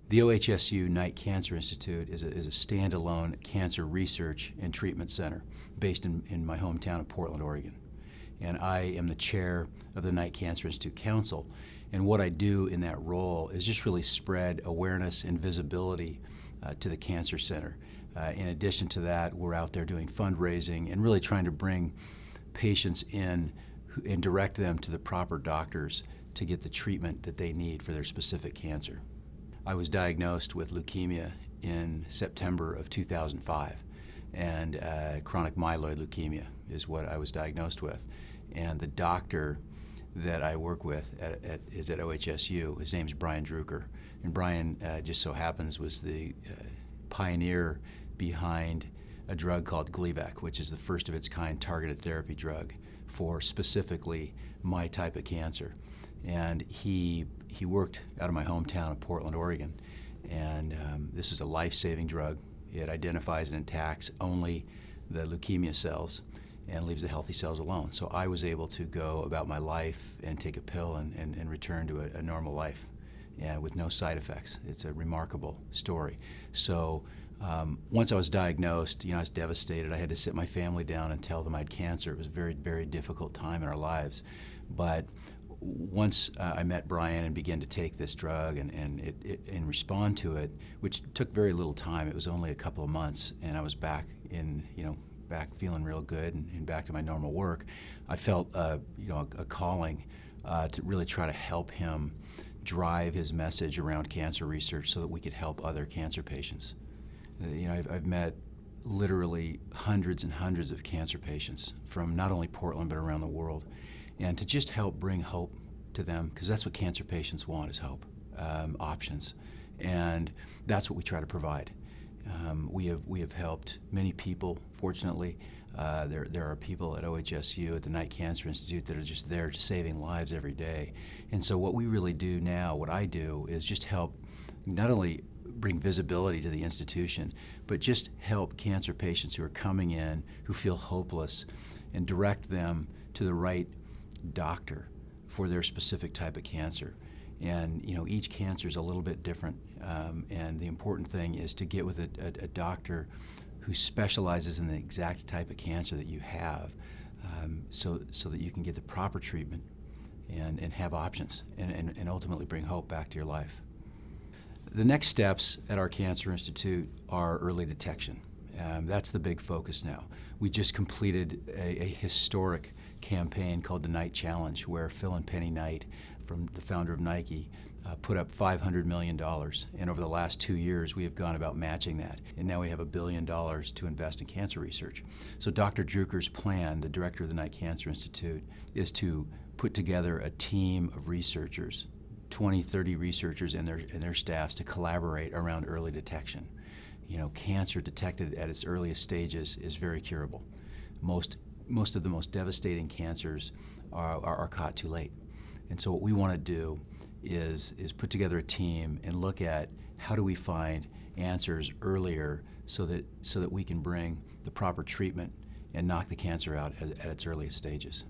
The OHSU Knight Cancer Institute is a standalone cancer research and treatment center based in my hometown of Portland, Oregon. And I am the chair of the Knight Cancer Institute Council. And what I do in that role is just really spread awareness and visibility to the Cancer Center. In addition to that, we're out there doing fundraising and really trying to bring patients in and direct them to the proper doctors to get the treatment that they need for their specific cancer. I was diagnosed with leukemia in September of 2005, and chronic myeloid leukemia is what I was diagnosed with. And the doctor that I work with is at OHSU. His name's Brian Drucker. And Brian just so happens was the pioneer behind a drug called Gleevec, which is the first of its kind targeted therapy drug for specifically my type of cancer. And he worked out of my hometown of Portland, Oregon. And this is a life-saving drug. It identifies and attacks only the leukemia cells and leaves the healthy cells alone. So I was able to go about my life and take a pill and return to a normal life with no side effects. It's a remarkable story. So once I was diagnosed, I was devastated. I had to sit my family down and tell them I had cancer. It was a very, very difficult time in our lives. But once I met Brian and began to take this drug and respond to it, which took very little time, it was only a couple of months, and I was back back feeling real good and back to my normal work, I felt a calling to really try to help him drive his message around cancer research so that we could help other cancer patients. I've met literally hundreds and hundreds of cancer patients from not only Portland but around the world, and to just help bring hope to them, because that's what cancer patients want, is hope, options, and that's what we try to provide. We have helped many people. Fortunately, there are people at OHSU, at the Knight Cancer Institute, that are just there saving lives every day. And so what we really do now, what I do, is just help not only bring visibility to the institution, but just help cancer patients who are coming in, who feel hopeless, and direct them to the right doctor for their specific type of cancer. And each cancer is a little bit different, and the important thing is to get with a doctor who specializes in the exact type of cancer that you have, so that you can get the proper treatment and have options and ultimately bring hope back to your life. The next steps at our Cancer Institute are early detection. That's the big focus now. We just completed a historic campaign called the Knight Challenge, where Phil and Penny Knight, from the founder of Nike, put up $500 million. And over the last 2 years, we have gone about matching that. And now we have $1 billion to invest in cancer research. So Dr. Drucker's plan, the director of the Knight Cancer Institute, is to put together a team of researchers, 20, 30 researchers and their staffs, to collaborate around early detection. Cancer detected at its earliest stages is very curable. Most of the most devastating cancers are caught too late. And so what we want to do is put together a team and look at how do we find answers earlier so that we can bring the proper treatment and knock the cancer out at its earliest stages.